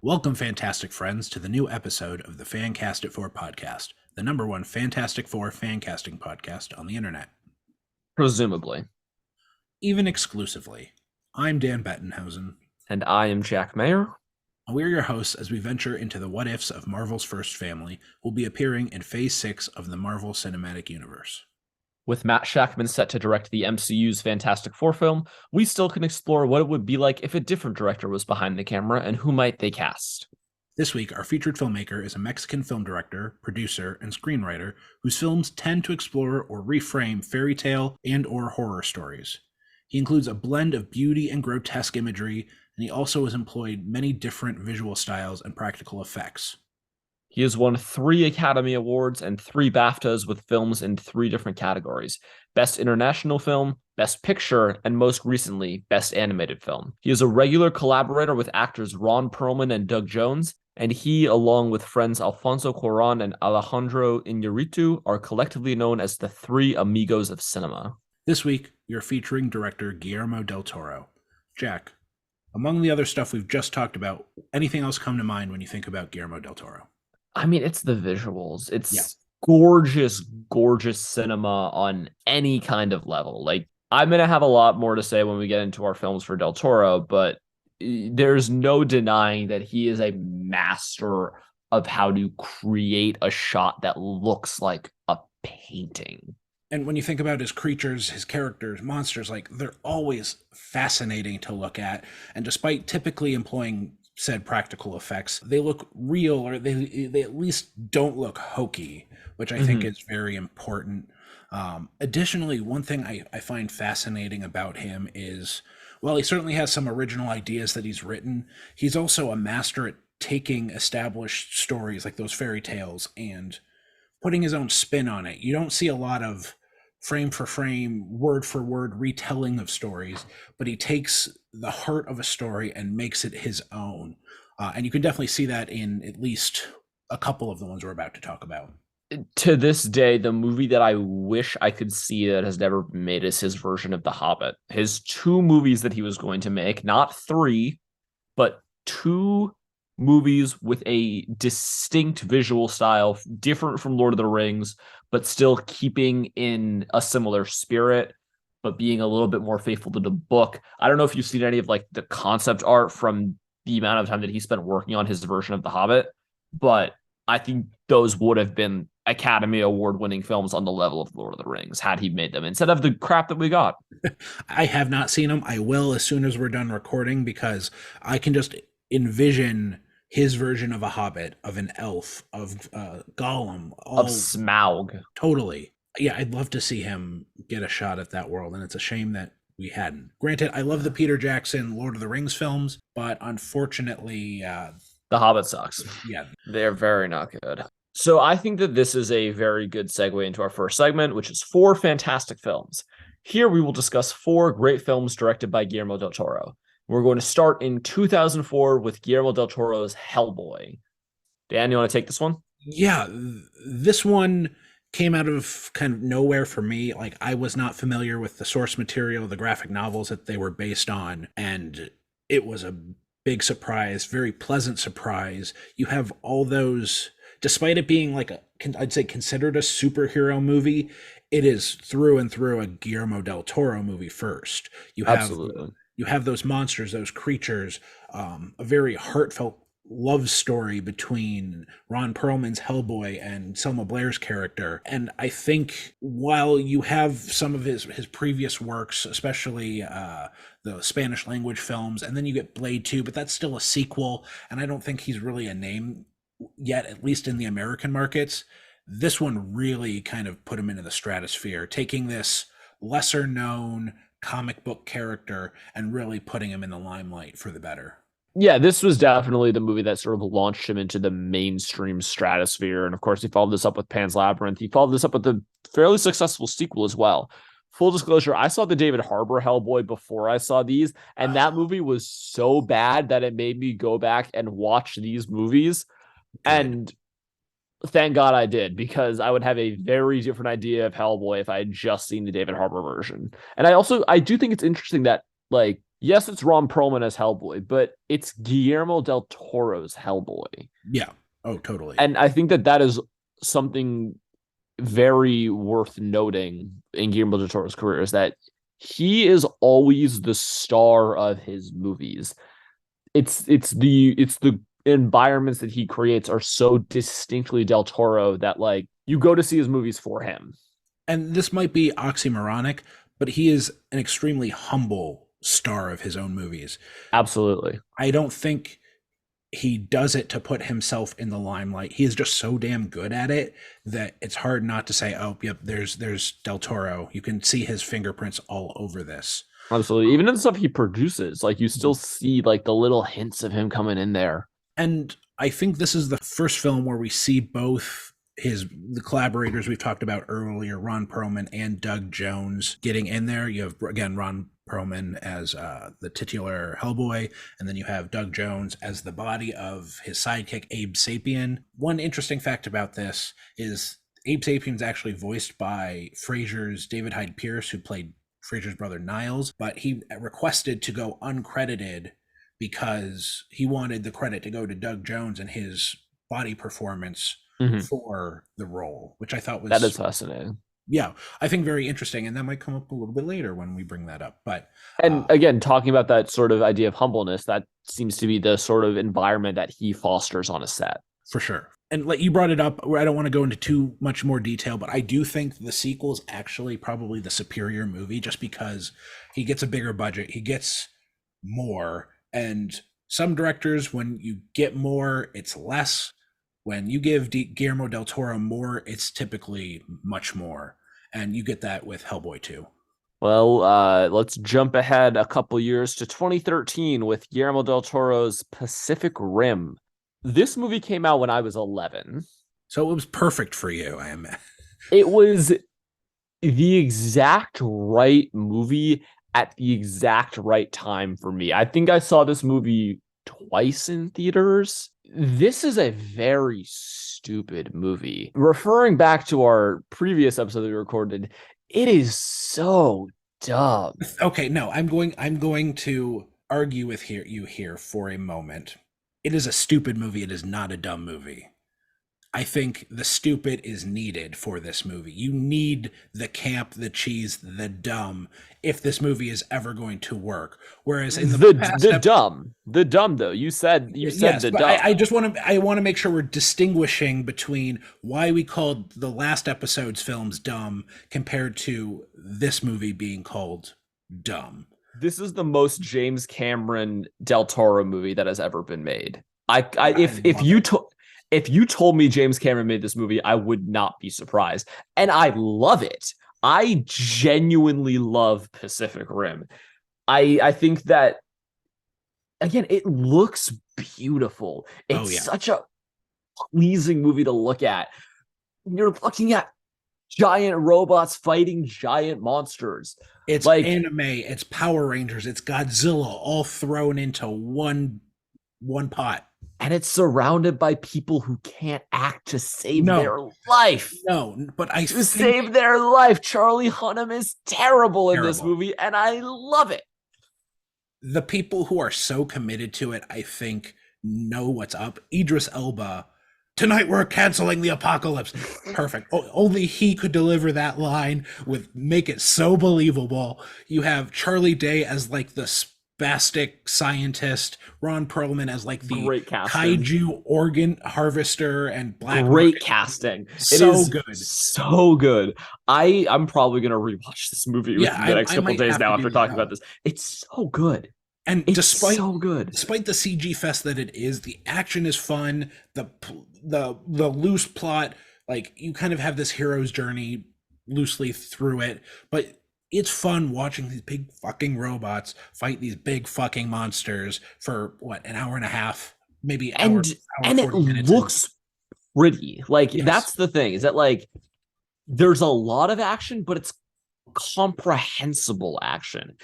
Welcome, Fantastic Friends, to the new episode of the Fancast at 4 podcast, the number one Fantastic Four fancasting podcast on the internet. Presumably. Even exclusively. I'm Dan Bettenhausen. And I am Jack Mayer. We're your hosts as we venture into the what-ifs of Marvel's first family, who will be appearing in Phase 6 of the Marvel Cinematic Universe. With Matt Shakman set to direct the MCU's Fantastic Four film, we still can explore what it would be like if a different director was behind the camera and who might they cast. This week, our featured filmmaker is a Mexican film director, producer, and screenwriter whose films tend to explore or reframe fairy tale and or horror stories. He includes a blend of beauty and grotesque imagery, and he also has employed many different visual styles and practical effects. He has won 3 Academy Awards and 3 BAFTAs with films in 3 different categories: Best International Film, Best Picture, and most recently, Best Animated Film. He is a regular collaborator with actors Ron Perlman and Doug Jones, and he, along with friends Alfonso Cuarón and Alejandro Iñárritu, are collectively known as the 3 Amigos of cinema. This week, we are featuring director Guillermo del Toro. Jack, among the other stuff we've just talked about, anything else come to mind when you think about Guillermo del Toro? I mean, it's the visuals. It's gorgeous, gorgeous cinema on any kind of level. Like, I'm going to have a lot more to say when we get into our films for Del Toro, but there's no denying that he is a master of how to create a shot that looks like a painting. And when you think about his creatures, his characters, monsters, like, they're always fascinating to look at. And despite typically employing said practical effects, they look real, or they at least don't look hokey, which I think is very important. Additionally, one thing I find fascinating about him is, while he certainly has some original ideas that he's written, he's also a master at taking established stories like those fairy tales and putting his own spin on it. You don't see a lot of frame for frame, word for word retelling of stories, but he takes the heart of a story and makes it his own. And you can definitely see that in at least a couple of the ones we're about to talk about. To this day, the movie that I wish I could see that has never been made is his version of The Hobbit. His 2 movies that he was going to make, not 3, but 2 movies with a distinct visual style, different from Lord of the Rings, but still keeping in a similar spirit, but being a little bit more faithful to the book. I don't know if you've seen any of like the concept art from the amount of time that he spent working on his version of The Hobbit, but I think those would have been Academy Award winning films on the level of Lord of the Rings had he made them instead of the crap that we got. I have not seen them. I will as soon as we're done recording, because I can just envision his version of a hobbit, of an elf, of Gollum, of Smaug. Totally. Yeah, I'd love to see him get a shot at that world, and it's a shame that we hadn't. Granted, I love the Peter Jackson Lord of the Rings films, but unfortunately, The Hobbit sucks. Yeah. They're very not good. So I think that this is a very good segue into our first segment, which is 4 fantastic films. Here we will discuss 4 great films directed by Guillermo del Toro. We're going to start in 2004 with Guillermo del Toro's Hellboy. Dan, you want to take this one? Yeah, this one came out of kind of nowhere for me. Like, I was not familiar with the source material, the graphic novels that they were based on, and it was a big surprise, very pleasant surprise. You have all those, despite it being like I'd say considered a superhero movie, it is through and through a Guillermo del Toro movie first. Absolutely. You have those monsters, those creatures, a very heartfelt love story between Ron Perlman's Hellboy and Selma Blair's character. And I think while you have some of his previous works, especially the Spanish language films, and then you get Blade 2, but that's still a sequel, and I don't think he's really a name yet, at least in the American markets. This one really kind of put him into the stratosphere, taking this lesser known comic book character and really putting him in the limelight for the better. Yeah, this was definitely the movie that sort of launched him into the mainstream stratosphere. And of course, he followed this up with Pan's Labyrinth. He followed this up with a fairly successful sequel as well. Full disclosure, I saw the David Harbour Hellboy before I saw these, and that movie was so bad that it made me go back and watch these movies. Good. And thank God I did, because I would have a very different idea of Hellboy if I had just seen the David Harbour version. And I do think it's interesting that, like, Yes, it's Ron Perlman as Hellboy, but it's Guillermo del Toro's Hellboy. Yeah. Oh, totally. And I think that that is something very worth noting in Guillermo del Toro's career is that he is always the star of his movies. It's the environments that he creates are so distinctly del Toro that like you go to see his movies for him. And this might be oxymoronic, but he is an extremely humble star of his own movies. Absolutely. I don't think he does it to put himself in the limelight. He is just so damn good at it that it's hard not to say, "Oh, yep, there's Del Toro." You can see his fingerprints all over this. Absolutely. Even in the stuff he produces, like you still see like the little hints of him coming in there. And I think this is the first film where we see both the collaborators we've talked about earlier, Ron Perlman and Doug Jones, getting in there. You have again Ron Perlman as the titular Hellboy, and then you have Doug Jones as the body of his sidekick Abe Sapien. One interesting fact about this is Abe Sapien is actually voiced by Frasier's David Hyde Pierce, who played Frasier's brother Niles, but he requested to go uncredited because he wanted the credit to go to Doug Jones and his body performance for the role, which I thought was, that is fascinating. Yeah, I think very interesting, and that might come up a little bit later when we bring that up. But and again, talking about that sort of idea of humbleness, that seems to be the sort of environment that he fosters on a set. For sure. And like you brought it up, where I don't want to go into too much more detail, but I do think the sequel is actually probably the superior movie, just because he gets a bigger budget, he gets more, and some directors, when you get more, it's less. When you give Guillermo del Toro more, it's typically much more. And you get that with Hellboy 2. Well, let's jump ahead a couple years to 2013 with Guillermo del Toro's Pacific Rim. This movie came out when I was 11. So it was perfect for you, I imagine. It was the exact right movie at the exact right time for me. I think I saw this movie twice in theaters. This is a very stupid movie. Referring back to our previous episode that we recorded, it is so dumb. Okay, no, I'm going to argue with you here for a moment. It is a stupid movie. It is not a dumb movie. I think the stupid is needed for this movie. You need the camp, the cheese, the dumb if this movie is ever going to work. Whereas in the past, the dumb though, you said yes, the but dumb. I want to make sure we're distinguishing between why we called the last episode's films dumb compared to this movie being called dumb. This is the most James Cameron Del Toro movie that has ever been made. If you told me James Cameron made this movie, I would not be surprised. And I love it. I genuinely love Pacific Rim. I think that, again, it looks beautiful. It's such a pleasing movie to look at. You're looking at giant robots fighting giant monsters. It's like anime, it's Power Rangers, it's Godzilla all thrown into one pot. And it's surrounded by people who can't act to save their life. No, but save their life. Charlie Hunnam is terrible in this movie, and I love it. The people who are so committed to it, I think, know what's up. Idris Elba, tonight we're canceling the apocalypse. Perfect. Only he could deliver that line make it so believable. You have Charlie Day as like the spastic scientist, Ron Perlman as like the kaiju organ harvester, and Black Great casting. So good. So good. I'm probably gonna rewatch this movie the next couple days now after talking about this. It's so good. And despite the CG fest that it is, the action is fun. The loose plot, like you kind of have this hero's journey loosely through it, but it's fun watching these big fucking robots fight these big fucking monsters for an hour and a half, maybe hour and 40 minutes. It looks pretty. That's the thing, is that like there's a lot of action, but it's comprehensible action.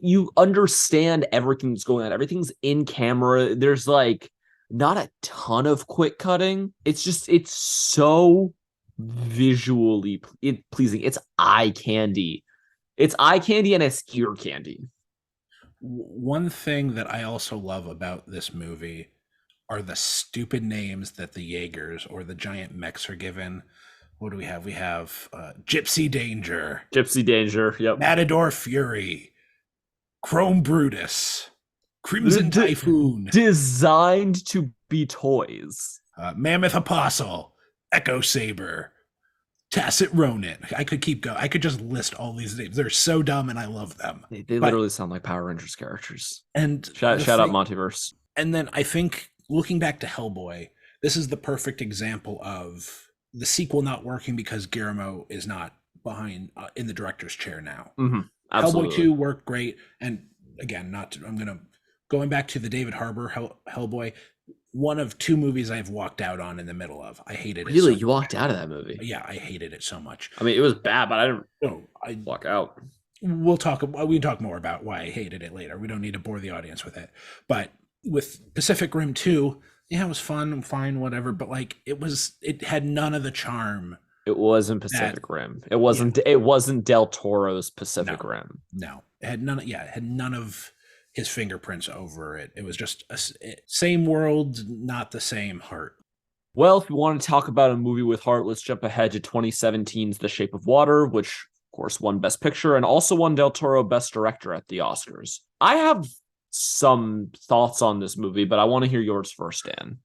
You understand everything that's going on. Everything's in camera. There's like not a ton of quick cutting. It's so visually pleasing. It's eye candy. It's eye candy and it's ear candy. One thing that I also love about this movie are the stupid names that the Jaegers or the giant mechs are given. What do we have? We have Gypsy Danger, Gypsy Danger. Yep. Matador Fury, Chrome Brutus, They're Crimson Typhoon, designed to be toys. Mammoth Apostle, Echo Saber, Tacit Ronin. I could keep going. I could just list all these names. They're so dumb and I love them. They But literally sound like Power Rangers characters. and Shout out Montyverse. and then I think looking back to Hellboy, this is the perfect example of the sequel not working because Guillermo is not behind in the director's chair now. Mm-hmm. Absolutely. Hellboy 2 worked great. And again, going back to the David Harbour Hellboy, one of two movies I've walked out on in the middle of. I hated it. Really? You walked out of that movie? Yeah, I hated it so much. I mean, it was bad, but I didn't I walk out. We can talk more about why I hated it later. We don't need to bore the audience with it. But with Pacific Rim 2, yeah, it was fun, fine, whatever, but like it had none of the charm. It wasn't Pacific Rim. It wasn't Del Toro's Pacific Rim. No. It had none of his fingerprints over it. It was just same world, not the same heart. Well, if you want to talk about a movie with heart, let's jump ahead to 2017's The Shape of Water, which of course won Best Picture and also won Del Toro Best Director at the Oscars. I have some thoughts on this movie, but I want to hear yours first, Dan.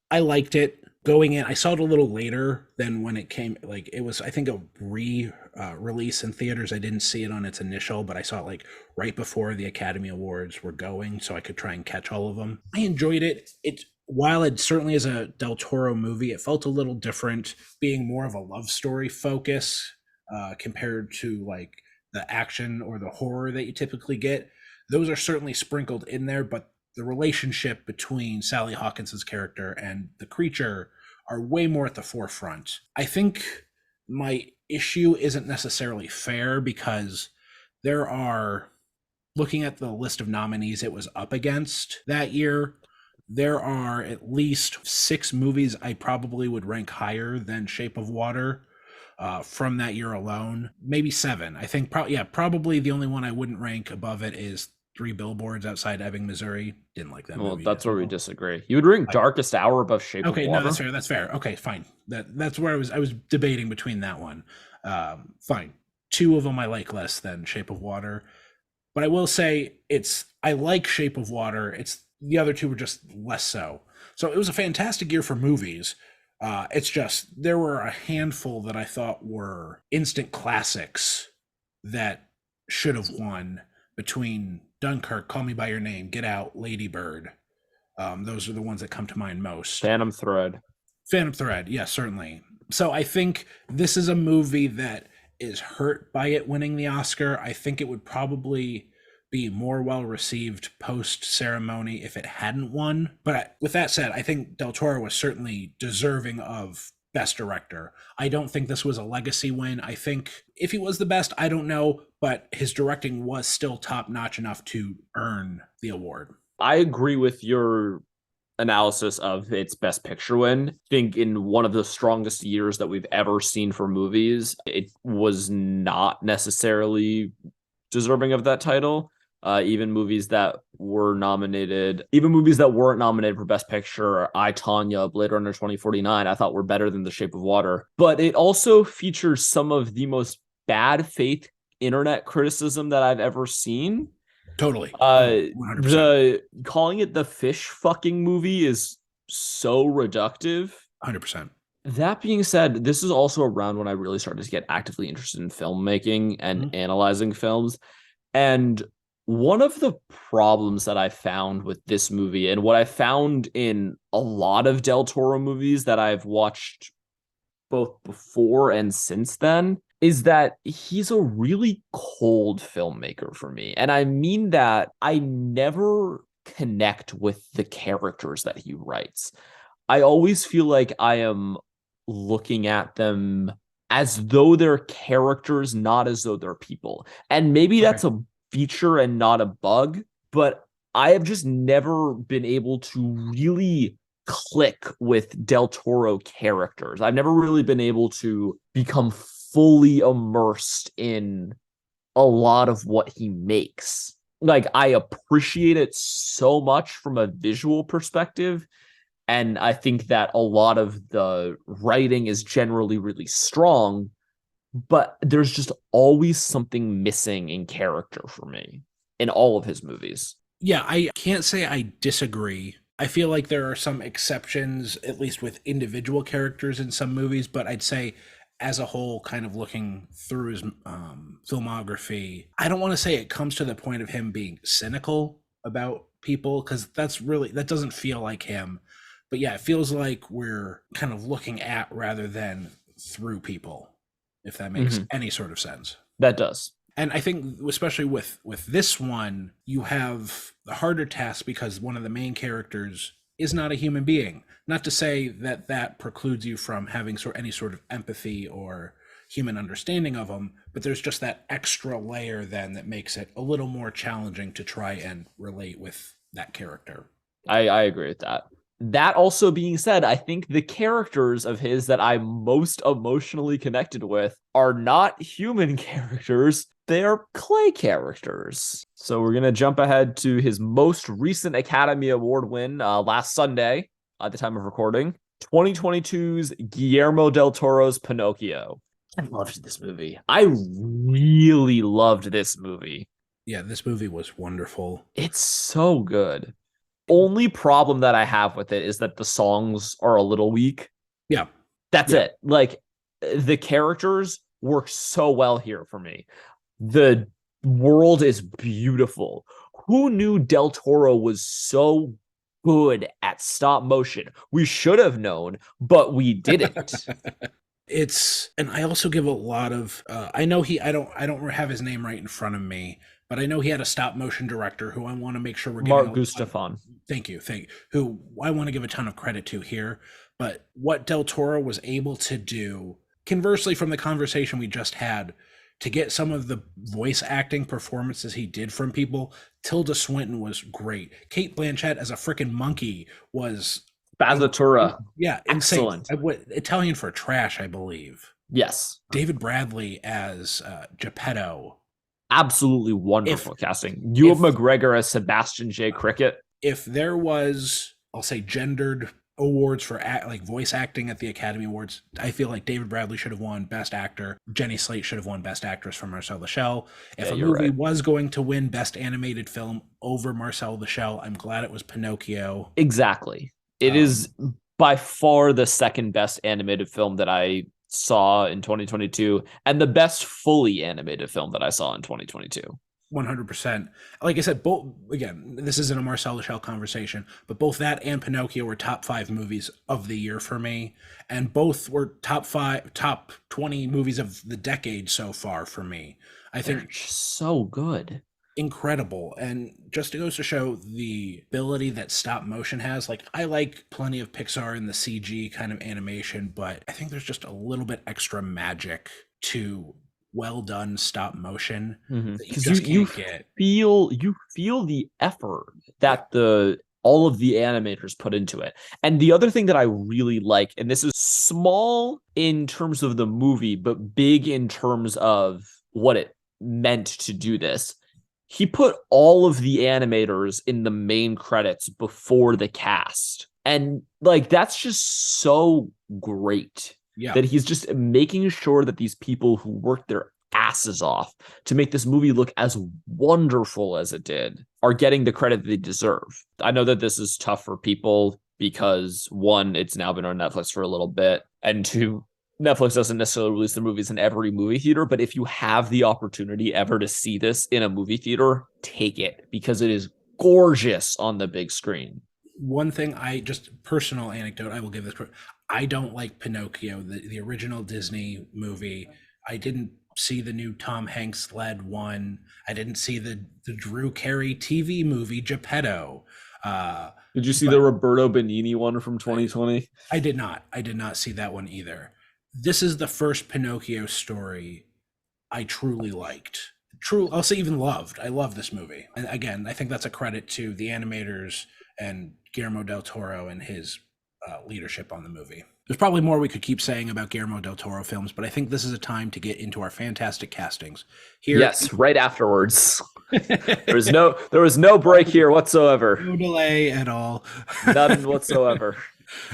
I liked it. Going in, I saw it a little later than when it came. Like it was, I think, a release in theaters. I didn't see it on its initial, but I saw it like right before the Academy Awards were going, so I could try and catch all of them. I enjoyed it. While it certainly is a Del Toro movie, it felt a little different, being more of a love story focus compared to like the action or the horror that you typically get. Those are certainly sprinkled in there, but the relationship between Sally Hawkinson's character and the creature are way more at the forefront. I think my issue isn't necessarily fair because there are, looking at the list of nominees it was up against that year, there are at least 6 movies I probably would rank higher than Shape of Water from that year alone. Maybe 7. I think probably the only one I wouldn't rank above it is 3 Billboards Outside Ebbing, Missouri. Didn't like that movie. Well, that's where we disagree. You would rank Darkest Hour above Shape of Water? Okay, no, that's fair. Okay, fine. That's where I was debating between that one. Fine. 2 of them I like less than Shape of Water. But I will say I like Shape of Water. It's the other 2 were just less so. So it was a fantastic year for movies. It's just there were a handful that I thought were instant classics that should have won between Dunkirk, Call Me by Your Name, Get Out, Lady Bird. Those are the ones that come to mind most. Phantom Thread, yes, certainly. So I think this is a movie that is hurt by it winning the Oscar. I think it would probably be more well received post ceremony if it hadn't won. But with that said, I think Del Toro was certainly deserving of Best Director. I don't think this was a legacy win. I think if he was the best, I don't know, but his directing was still top notch enough to earn the award. I agree with your analysis of its Best Picture win. I think in one of the strongest years that we've ever seen for movies, it was not necessarily deserving of that title. Even movies that weren't nominated for Best Picture, I, Tonya, Blade Runner 2049, I thought were better than The Shape of Water. But it also features some of the most bad faith internet criticism that I've ever seen. Totally. 100%. Calling it the fish fucking movie is so reductive. 100%. That being said, this is also around when I really started to get actively interested in filmmaking and analyzing films. And one of the problems that I found with this movie, and what I found in a lot of Del Toro movies that I've watched both before and since then, is that he's a really cold filmmaker for me. And I mean that I never connect with the characters that he writes. I always feel like I am looking at them as though they're characters, not as though they're people. And maybe that's a feature and not a bug, but I have just never been able to really click with Del Toro characters. I've never really been able to become fully immersed in a lot of what he makes. like I appreciate it so much from a visual perspective. And I think that a lot of the writing is generally really strong, but there's just always something missing in character for me in all of his movies. Yeah, I can't say I disagree. I feel like there are some exceptions, at least with individual characters in some movies, but I'd say as a whole, kind of looking through his filmography, I don't want to say it comes to the point of him being cynical about people, because that doesn't feel like him. But yeah, it feels like we're kind of looking at rather than through people, if that makes any sort of sense. That does. And I think especially with this one, you have the harder task because one of the main characters is not a human being. Not to say that that precludes you from having any sort of empathy or human understanding of them, but there's just that extra layer then that makes it a little more challenging to try and relate with that character. I agree with that. That also being said, I think the characters of his that I'm most emotionally connected with are not human characters. They're clay characters. So we're going to jump ahead to his most recent Academy Award win last Sunday at the time of recording, 2022's Guillermo del Toro's Pinocchio. I loved this movie. I really loved this movie. Yeah, this movie was wonderful. It's so good. Only problem that I have with it is that the songs are a little weak. Yeah. That's it. Like, the characters work so well here for me. The world is beautiful. Who knew Del Toro was so good at stop motion? We should have known, but we didn't. And I also give a lot of I know I don't have his name right in front of me, but I know he had a stop motion director who I want to make sure we're Mark Gustafson. Thank you. Who I want to give a ton of credit to here. But what Del Toro was able to do, conversely from the conversation we just had, to get some of the voice acting performances he did from people, Tilda Swinton was great. Kate Blanchett as a freaking monkey was Spazzatura. Yeah, excellent. Italian for trash, I believe. Yes. David Bradley as Geppetto. Absolutely wonderful casting. Ewan McGregor as Sebastian J. Cricket. If there was, I'll say, gendered awards for voice acting at the Academy Awards, I feel like David Bradley should have won Best Actor. Jenny Slate should have won Best Actress for Marcel the Shell. If a movie was going to win Best Animated Film over Marcel the Shell, I'm glad it was Pinocchio. Exactly. It is by far the second best animated film that I saw in 2022 and the best fully animated film that I saw in 2022. 100%. Like I said, both, again, this isn't a Marcel the Shell conversation, but both that and Pinocchio were top 5 movies of the year for me, and both were top 20 movies of the decade so far for me. I think they're just so good. Incredible. And just goes to show the ability that stop motion has. Like, I like plenty of Pixar in the CG kind of animation, but I think there's just a little bit extra magic to well done stop motion that you just can't get. You feel the effort that all of the animators put into it. And the other thing that I really like, and this is small in terms of the movie, but big in terms of what it meant to do this, he put all of the animators in the main credits before the cast. And like, that's just so great. Yeah. That he's just making sure that these people who worked their asses off to make this movie look as wonderful as it did are getting the credit they deserve. I know that this is tough for people because, one, it's now been on Netflix for a little bit, and two, Netflix doesn't necessarily release the movies in every movie theater, but if you have the opportunity ever to see this in a movie theater, take it because it is gorgeous on the big screen. One thing, personal anecdote, I will give this. I don't like Pinocchio, the original Disney movie. I didn't see the new Tom Hanks led one. I didn't see the Drew Carey TV movie Geppetto. Did you see the Roberto Benigni one from 2020? I did not. I did not see that one either. This is the first Pinocchio story I truly liked. I'll say even loved. I love this movie. And again, I think that's a credit to the animators and Guillermo del Toro and his leadership on the movie. There's probably more we could keep saying about Guillermo del Toro films, but I think this is a time to get into our fantastic castings. Yes, right afterwards. There was no break here whatsoever. No delay at all. None whatsoever.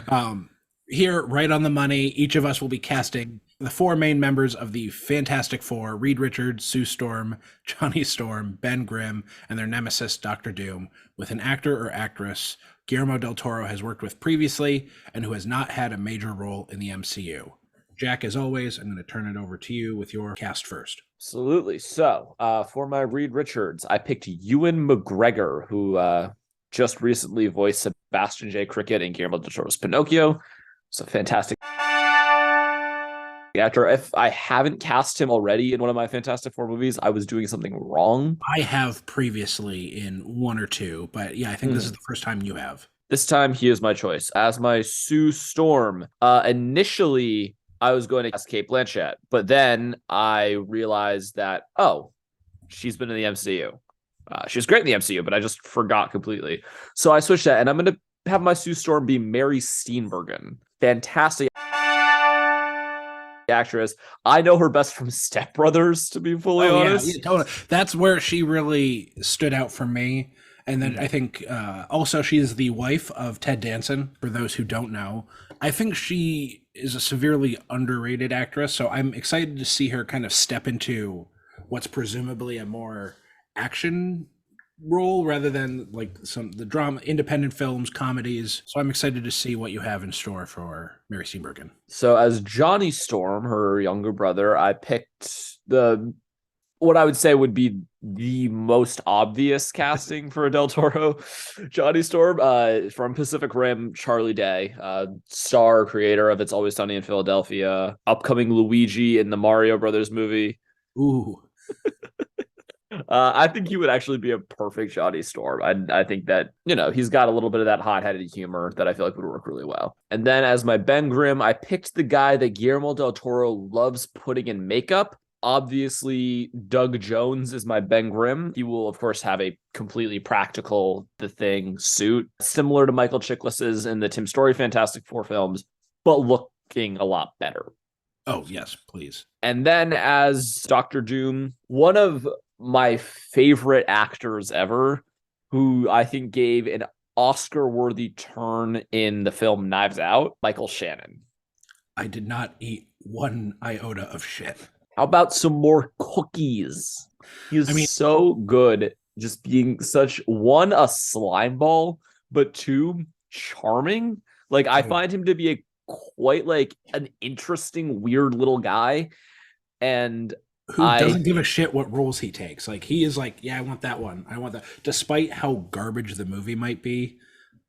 um, Here, right on the money, each of us will be casting the four main members of the Fantastic Four: Reed Richards, Sue Storm, Johnny Storm, Ben Grimm, and their nemesis, Doctor Doom, with an actor or actress Guillermo del Toro has worked with previously and who has not had a major role in the MCU. Jack, as always, I'm going to turn it over to you with your cast first. Absolutely. So, for my Reed Richards, I picked Ewan McGregor, who just recently voiced Sebastian J. Cricket in Guillermo del Toro's Pinnochio. It's a fantastic actor. If I haven't cast him already in one of my Fantastic Four movies, I was doing something wrong. I have previously in one or two, but yeah, I think this is the first time you have. This time, he is my choice. As my Sue Storm, initially, I was going to cast Cate Blanchett, but then I realized that, oh, she's been in the MCU. She was great in the MCU, but I just forgot completely. So I switched that, and I'm going to have my Sue Storm be Mary Steenburgen. Fantastic actress. I know her best from Step Brothers, to be fully honest. Yeah, totally. That's where she really stood out for me. And then I think also she is the wife of Ted Danson, for those who don't know. I think she is a severely underrated actress, so I'm excited to see her kind of step into what's presumably a more action role rather than like the drama, independent films, comedies. So I'm excited to see what you have in store for Mary Steenburgen. So as Johnny Storm, her younger brother, I picked what I would say would be the most obvious casting for a Del Toro. Johnny Storm, from Pacific Rim, Charlie Day, star creator of It's Always Sunny in Philadelphia, upcoming Luigi in the Mario Brothers movie. Ooh. I think he would actually be a perfect Johnny Storm. I think that, he's got a little bit of that hot-headed humor that I feel like would work really well. And then as my Ben Grimm, I picked the guy that Guillermo del Toro loves putting in makeup. Obviously, Doug Jones is my Ben Grimm. He will, of course, have a completely practical The Thing suit, similar to Michael Chiklis's in the Tim Story Fantastic Four films, but looking a lot better. Oh, yes, please. And then as Dr. Doom, one of my favorite actors ever, who I think gave an Oscar-worthy turn in the film Knives Out, Michael Shannon. I did not eat one iota of shit. How about some more cookies? He's so good, just being such, one, a slime ball, but two, charming. Like, I find him to be quite like an interesting, weird little guy. And who doesn't give a shit what roles he takes. Like, he is like, yeah, I want that one. I want that. Despite how garbage the movie might be.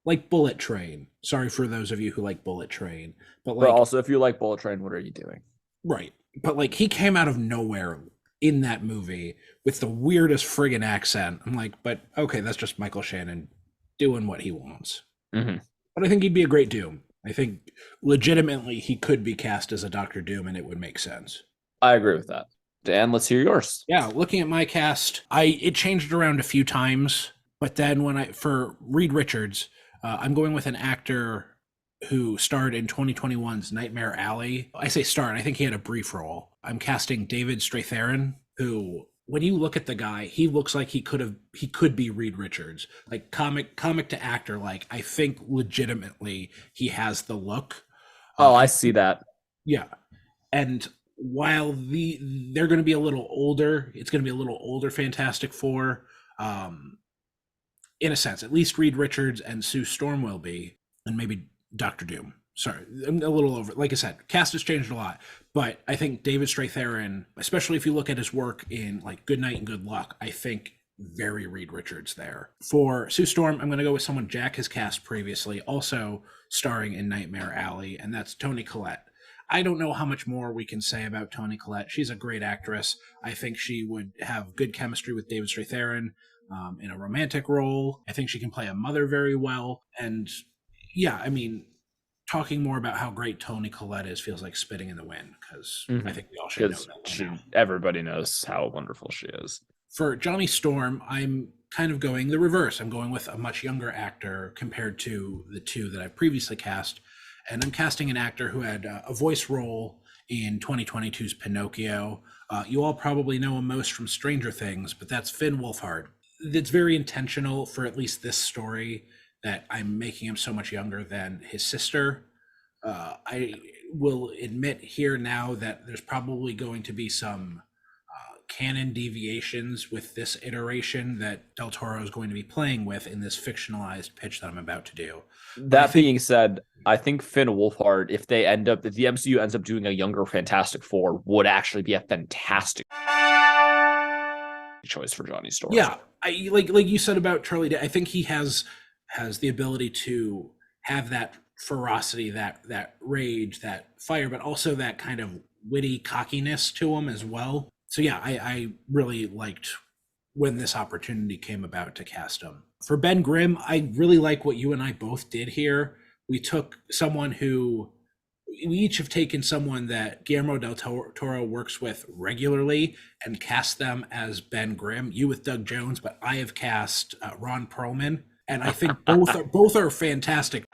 Like Bullet Train. Sorry for those of you who like Bullet Train. But also, if you like Bullet Train, what are you doing? Right. But like, he came out of nowhere in that movie with the weirdest friggin' accent. I'm like, but okay, that's just Michael Shannon doing what he wants. Mm-hmm. But I think he'd be a great Doom. I think legitimately he could be cast as a Dr. Doom and it would make sense. I agree with that. Dan, let's hear yours. Yeah, looking at my cast, it changed around a few times, but then for Reed Richards, I'm going with an actor who starred in 2021's Nightmare Alley. I say starred, I think he had a brief role. I'm casting David Strathairn, who, when you look at the guy, he looks like he could be Reed Richards. Like comic to actor, like I think legitimately he has the look. I see that. Yeah. And while they're going to be a little older, it's going to be a little older Fantastic Four, in a sense. At least Reed Richards and Sue Storm will be, and maybe Dr. Doom. Sorry, I'm a little over. Like I said, cast has changed a lot, but I think David Strathairn, especially if you look at his work in like Good Night and Good Luck, I think very Reed Richards there. For Sue Storm, I'm going to go with someone Jack has cast previously, also starring in Nightmare Alley, and that's Toni Collette. I don't know how much more we can say about Toni Collette. She's a great actress. I think she would have good chemistry with David Strathairn in a romantic role. I think she can play a mother very well. And yeah, I mean, talking more about how great Toni Collette is feels like spitting in the wind, because I think we all should know that. Everybody knows how wonderful she is. For Johnny Storm, I'm kind of going the reverse. I'm going with a much younger actor compared to the two that I've previously cast. and I'm casting an actor who had a voice role in 2022's Pinocchio. You all probably know him most from Stranger Things, but that's Finn Wolfhard. It's very intentional for at least this story that I'm making him so much younger than his sister. I will admit here now that there's probably going to be some canon deviations with this iteration that Del Toro is going to be playing with in this fictionalized pitch that I'm about to do. That being said, I think Finn Wolfhard, if the MCU ends up doing a younger Fantastic Four, would actually be a fantastic choice for Johnny's story. Yeah, I like you said about Charlie Day. I think he has the ability to have that ferocity, that rage, that fire, but also that kind of witty cockiness to him as well. So yeah, I really liked when this opportunity came about to cast him. For Ben Grimm, I really like what you and I both did here. We took someone who we each have taken someone that Guillermo del Toro works with regularly and cast them as Ben Grimm. You with Doug Jones, but I have cast Ron Perlman, and I think both are fantastic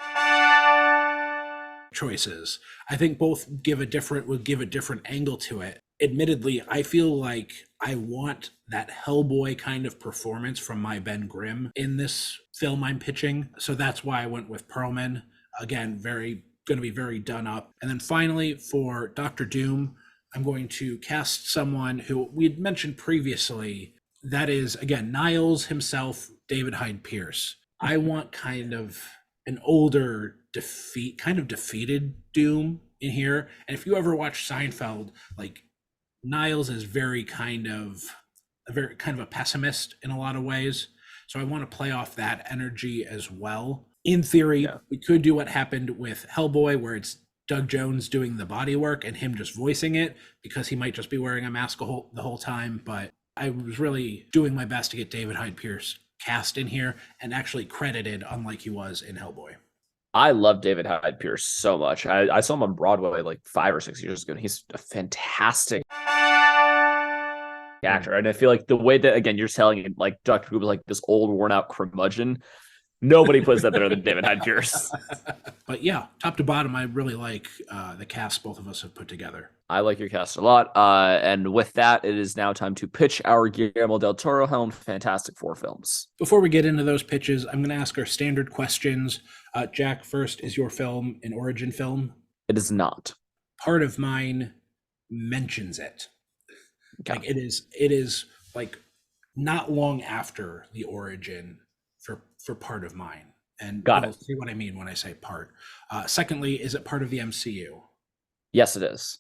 choices. I think both would give a different angle to it. Admittedly, I feel like I want that Hellboy kind of performance from my Ben Grimm in this film I'm pitching. So that's why I went with Perlman. Again, going to be very done up. And then finally, for Dr. Doom, I'm going to cast someone who we had mentioned previously. That is, again, Niles himself, David Hyde Pierce. I want kind of an older, defeated Doom in here. And if you ever watch Seinfeld, like Niles is very kind of a pessimist in a lot of ways. So I want to play off that energy as well. In theory, we could do what happened with Hellboy, where it's Doug Jones doing the body work and him just voicing it, because he might just be wearing a mask the whole time. But I was really doing my best to get David Hyde Pierce cast in here and actually credited, unlike he was in Hellboy. I love David Hyde Pierce so much. I saw him on Broadway like 5 or 6 years ago, and he's a fantastic actor. And I feel like the way that, again, you're telling it, like Dr. Who was like this old, worn out curmudgeon. Nobody plays that better than David Hyde Pierce. But yeah, top to bottom, I really like the cast both of us have put together. I like your cast a lot. And with that, it is now time to pitch our Guillermo del Toro helmed Fantastic Four films. Before we get into those pitches, I'm going to ask our standard questions. Jack, first, is your film an origin film? It is not. Part of Mine mentions it. Okay. Like it is like not long after the origin for Part of Mine. And you'll see what I mean when I say part. Secondly, is it part of the MCU? Yes, it is.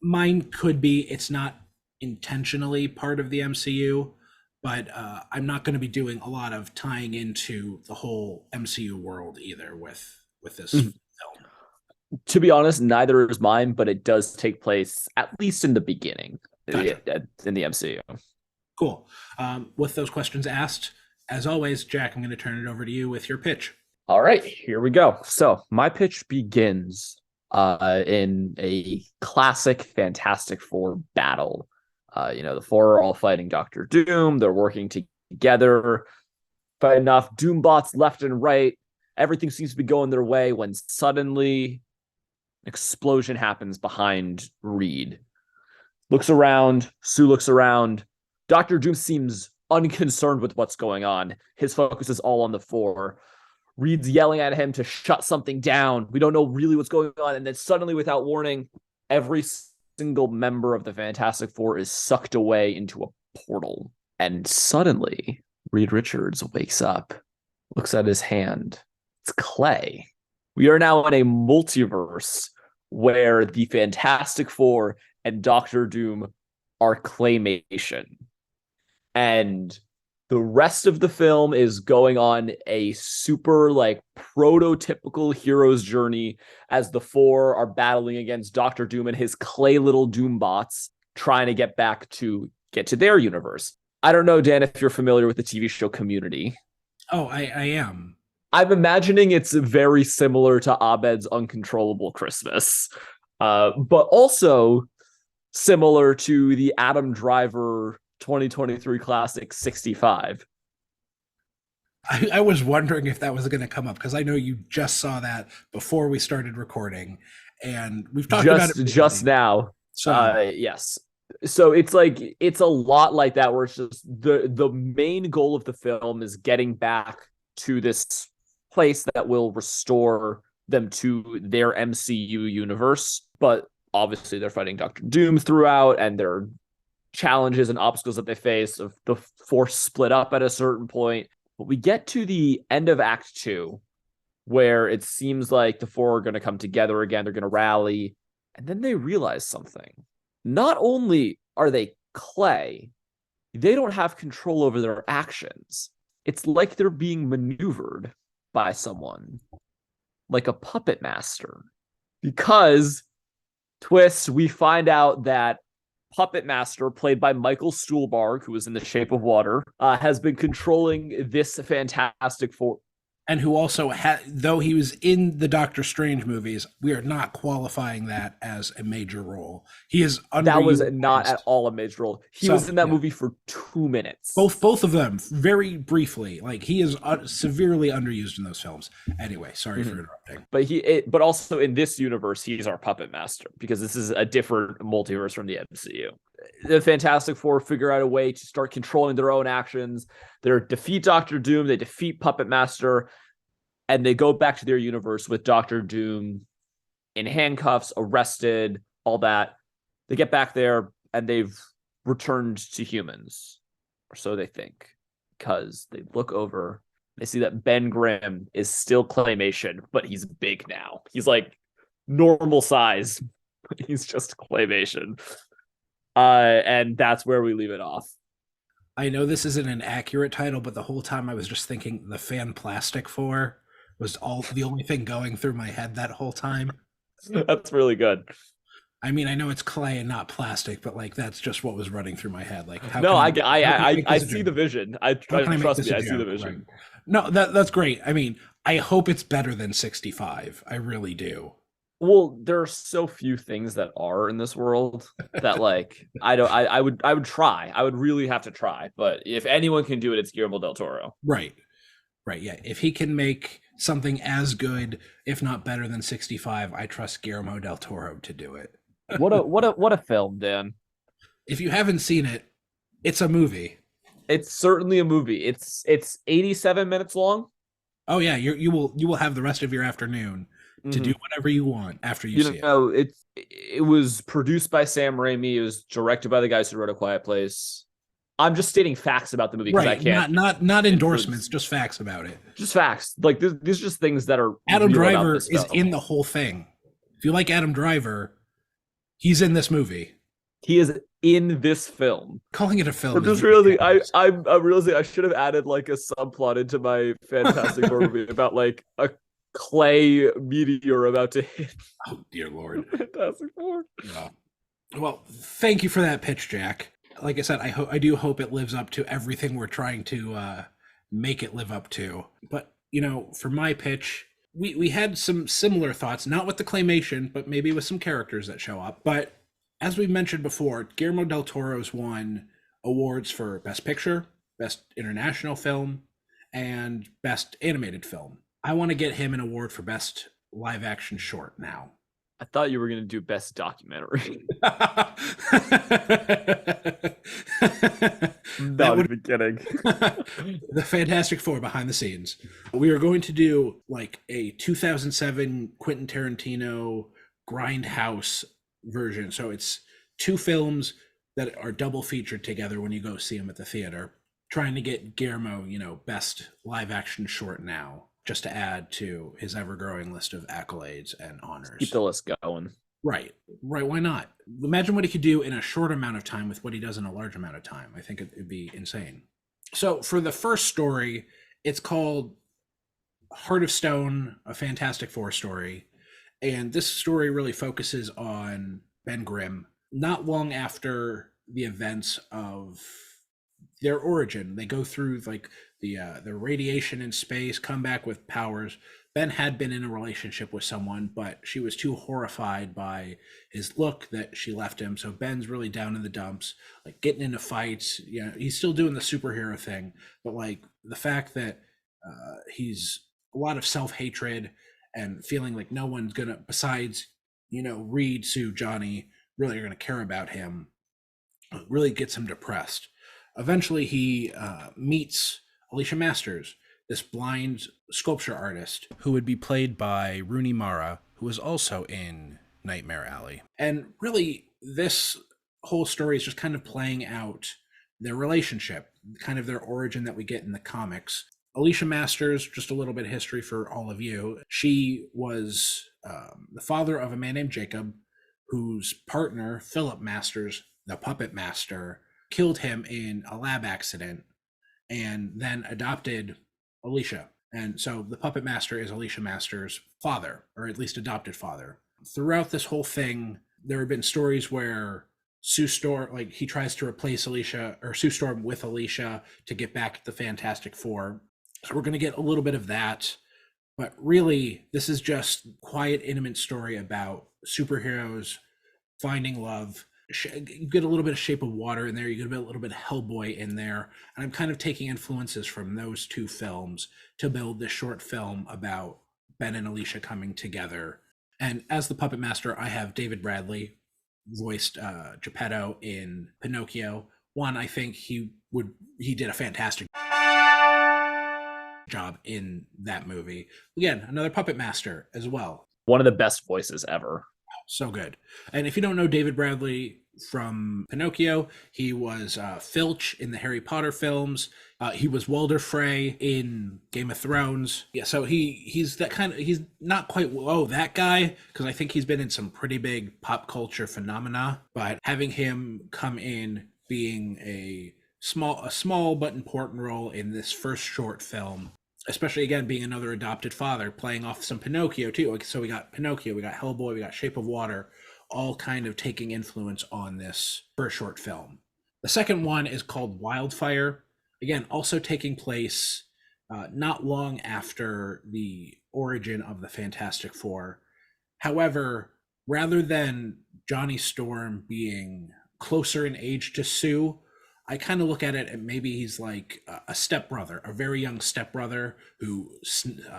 Mine could be. It's not intentionally part of the MCU, but I'm not going to be doing a lot of tying into the whole MCU world either with this film. To be honest, neither is mine, but it does take place at least in the beginning. Gotcha. In the MCU. Cool. With those questions asked, as always, Jack, I'm going to turn it over to you with your pitch. All right, here we go. So my pitch begins in a classic Fantastic Four battle. The four are all fighting Dr. Doom. They're working together, fighting off Doombots left and right. Everything seems to be going their way when suddenly an explosion happens behind Reed. Looks around. Sue looks around. Dr. Doom seems unconcerned with what's going on. His focus is all on the four. Reed's yelling at him to shut something down. We don't know really what's going on. And then suddenly, without warning, every single member of the Fantastic Four is sucked away into a portal. And suddenly, Reed Richards wakes up, looks at his hand. It's clay. We are now in a multiverse where the Fantastic Four and Doctor Doom are claymation. And the rest of the film is going on a super prototypical hero's journey as the four are battling against Doctor Doom and his clay little Doombots, trying to get to their universe. I don't know, Dan, if you're familiar with the TV show Community. Oh, I am. I'm imagining it's very similar to Abed's Uncontrollable Christmas, but also similar to the Adam Driver 2023 classic 65. I was wondering if that was going to come up because I know you just saw that before we started recording, and we've talked about it Just briefly. now. So Yes. So it's like it's a lot like that where it's just the main goal of the film is getting back to this place that will restore them to their MCU universe. But obviously they're fighting Doctor Doom throughout, and there are challenges and obstacles that they face. Of the force split up at a certain point. But we get to the end of Act Two, where it seems like the four are going to come together again. They're going to rally. And then they realize something. Not only are they clay, they don't have control over their actions. It's like they're being maneuvered by someone, like a puppet master. Because, twist, we find out that Puppet Master, played by Michael Stuhlbarg, who was in The Shape of Water, has been controlling this Fantastic Four. and who also had, though he was in the Doctor Strange movies, we are not qualifying that as a major role. He is That was underutilized. not at all a major role. He was in that movie for 2 minutes. Both of them very briefly. Like he is severely underused in those films. Anyway, sorry for interrupting. But also in this universe, he's our puppet master because this is a different multiverse from the MCU. The Fantastic Four figure out a way to start controlling their own actions. They defeat Doctor Doom, they defeat Puppet Master, and they go back to their universe with Doctor Doom in handcuffs, arrested, all that. They get back there and they've returned to humans, or so they think, because they look over, they see that Ben Grimm is still claymation, but he's big now. He's like normal size. He's just claymation. And that's where we leave it off. I know this isn't an accurate title, but the whole time I was just thinking the Fantastic Four was the only thing going through my head that whole time. That's really good. I mean, I know it's clay and not plastic, but like that's just what was running through my head. Like, I see the vision. Trust me, I see the vision. Right. No, that's great. I mean, I hope it's better than 65. I really do. Well, there are so few things that are in this world that like I would try. I would really have to try. But if anyone can do it, it's Guillermo del Toro. Right. Right. Yeah. If he can make something as good, if not better than 65, I trust Guillermo del Toro to do it. What a film, Dan. If you haven't seen it, it's a movie. It's certainly a movie. It's 87 minutes long. Oh yeah, you will have the rest of your afternoon to do whatever you want after you see it. It was produced by Sam Raimi. It was directed by the guys who wrote A Quiet Place. I'm just stating facts about the movie because right, I can't. Not endorsements, just facts about it. Just facts. Like these are just things that are. Adam Driver is in the whole thing. If you like Adam Driver, he's in this movie. He is in this film. Calling it a film. I'm just realizing I'm realizing I should have added like a subplot into my Fantastic Four movie about like a clay meteor about to hit. Oh dear Lord. Fantastic Four. Yeah. Well, thank you for that pitch, Jack. Like I said, I do hope it lives up to everything we're trying to make it live up to. But for my pitch, we had some similar thoughts, not with the claymation, but maybe with some characters that show up. But as we mentioned before, Guillermo del Toro's won awards for Best Picture, Best International Film, and Best Animated Film. I want to get him an award for Best Live Action Short now. I thought you were going to do Best Documentary. Not even kidding. The Fantastic Four behind the scenes. We are going to do like a 2007 Quentin Tarantino Grindhouse version. So it's two films that are double featured together when you go see them at the theater. Trying to get Guillermo, best live action short now, just to add to his ever-growing list of accolades and honors. Keep the list going. Right. Why not? Imagine what he could do in a short amount of time with what he does in a large amount of time. I think it'd be insane. So for the first story, it's called Heart of Stone, a Fantastic Four story. And this story really focuses on Ben Grimm. Not long after the events of their origin, they go through like the radiation in space, come back with powers. Ben had been in a relationship with someone, but she was too horrified by his look that she left him. So Ben's really down in the dumps, like getting into fights. He's still doing the superhero thing, but like the fact that He's a lot of self-hatred and feeling like no one's gonna, besides, Reed, Sue, Johnny, really are gonna care about him. Really gets him depressed. Eventually, he meets Alicia Masters, this blind sculpture artist who would be played by Rooney Mara, who was also in Nightmare Alley. And really, this whole story is just kind of playing out their relationship, kind of their origin that we get in the comics. Alicia Masters, just a little bit of history for all of you. She was the father of a man named Jacob, whose partner, Philip Masters, the puppet master, killed him in a lab accident and then adopted Alicia. And so the puppet master is Alicia Masters' father, or at least adopted father. Throughout this whole thing, there have been stories where Sue Storm, like he tries to replace Alicia, or Sue Storm with Alicia to get back at the Fantastic Four. So we're going to get a little bit of that. But really, this is just quiet, intimate story about superheroes finding love. You get a little bit of Shape of Water in there. You get a little bit of Hellboy in there. And I'm kind of taking influences from those two films to build this short film about Ben and Alicia coming together. And as the puppet master, I have David Bradley, voiced Geppetto in Pinnochio. One, I think he did a fantastic job in that movie. Again, another puppet master as well. One of the best voices ever. So good. And if you don't know David Bradley from Pinocchio, he was Filch in the Harry Potter films. He was Walder Frey in Game of Thrones. Yeah, so he's that kind of, he's not quite, that guy, because I think he's been in some pretty big pop culture phenomena, but having him come in being a small but important role in this first short film, especially again being another adopted father, playing off some Pinocchio too. So we got Pinocchio, we got Hellboy, we got Shape of Water, all kind of taking influence on this first short film. The second one is called Wildfire. Again, also taking place not long after the origin of the Fantastic Four. However, rather than Johnny Storm being closer in age to Sue, I kind of look at it and maybe he's like a stepbrother, a very young stepbrother who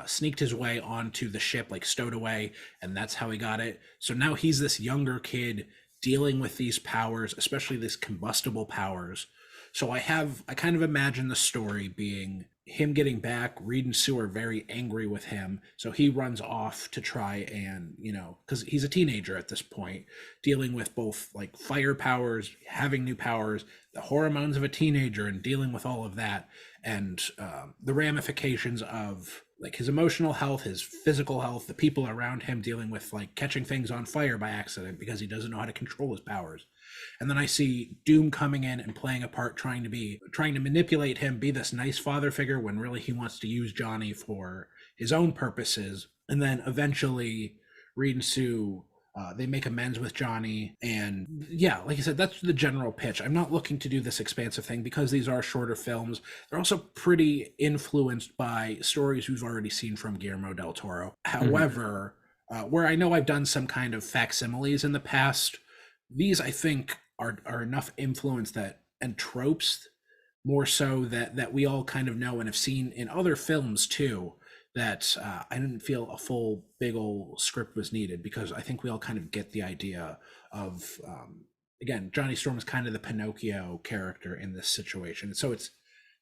sneaked his way onto the ship, like stowed away, and that's how he got it. So now he's this younger kid dealing with these powers, especially these combustible powers. So I kind of imagine the story being him getting back. Reed and Sue are very angry with him, so he runs off to try and, because he's a teenager at this point, dealing with both like fire powers, having new powers, the hormones of a teenager, and dealing with all of that, and the ramifications of like his emotional health, his physical health, the people around him dealing with like catching things on fire by accident because he doesn't know how to control his powers. And then I see Doom coming in and playing a part, trying to manipulate him, be this nice father figure when really he wants to use Johnny for his own purposes. And then eventually Reed and Sue, they make amends with Johnny. And yeah, like I said, that's the general pitch. I'm not looking to do this expansive thing because these are shorter films. They're also pretty influenced by stories we've already seen from Guillermo del Toro. However, where I know I've done some kind of facsimiles in the past, these I think are enough influence that, and tropes more so, that we all kind of know and have seen in other films too, that I didn't feel a full big old script was needed, because I think we all kind of get the idea of, again, Johnny Storm is kind of the Pinocchio character in this situation. So it's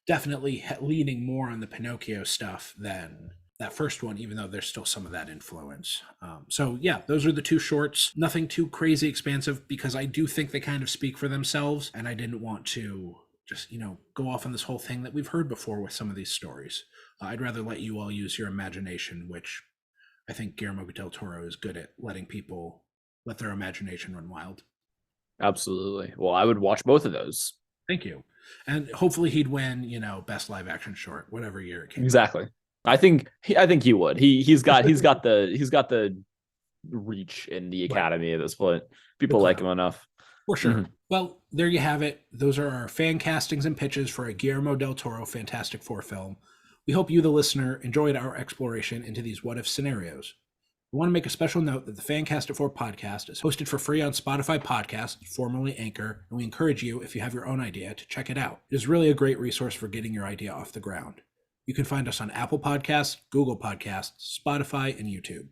definitely leaning more on the Pinocchio stuff than that first one, even though there's still some of that influence. So yeah, those are the two shorts. Nothing too crazy expansive, because I do think they kind of speak for themselves, and I didn't want to just, go off on this whole thing that we've heard before with some of these stories. I'd rather let you all use your imagination, which I think Guillermo del Toro is good at, letting people let their imagination run wild. Absolutely. Well, I would watch both of those. Thank you. And hopefully he'd win, best live action short, whatever year it came. Exactly. I think he would. He's got the reach in the Academy at this point. People like him enough. For sure. Well, there you have it. Those are our fan castings and pitches for a Guillermo del Toro Fantastic Four film. We hope you, the listener, enjoyed our exploration into these what-if scenarios. We want to make a special note that the Fantastic Four podcast is hosted for free on Spotify Podcasts, formerly Anchor, and we encourage you, if you have your own idea, to check it out. It is really a great resource for getting your idea off the ground. You can find us on Apple Podcasts, Google Podcasts, Spotify, and YouTube.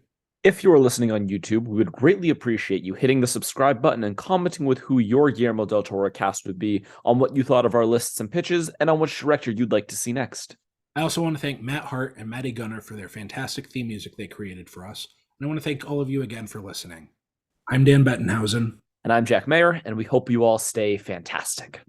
If you are listening on YouTube, we would greatly appreciate you hitting the subscribe button and commenting with who your Guillermo del Toro cast would be, on what you thought of our lists and pitches, and on which director you'd like to see next. I also want to thank Matt Hart and Maddie Gunner for their fantastic theme music they created for us. And I want to thank all of you again for listening. I'm Dan Bettenhausen. And I'm Jack Mayer, and we hope you all stay fantastic.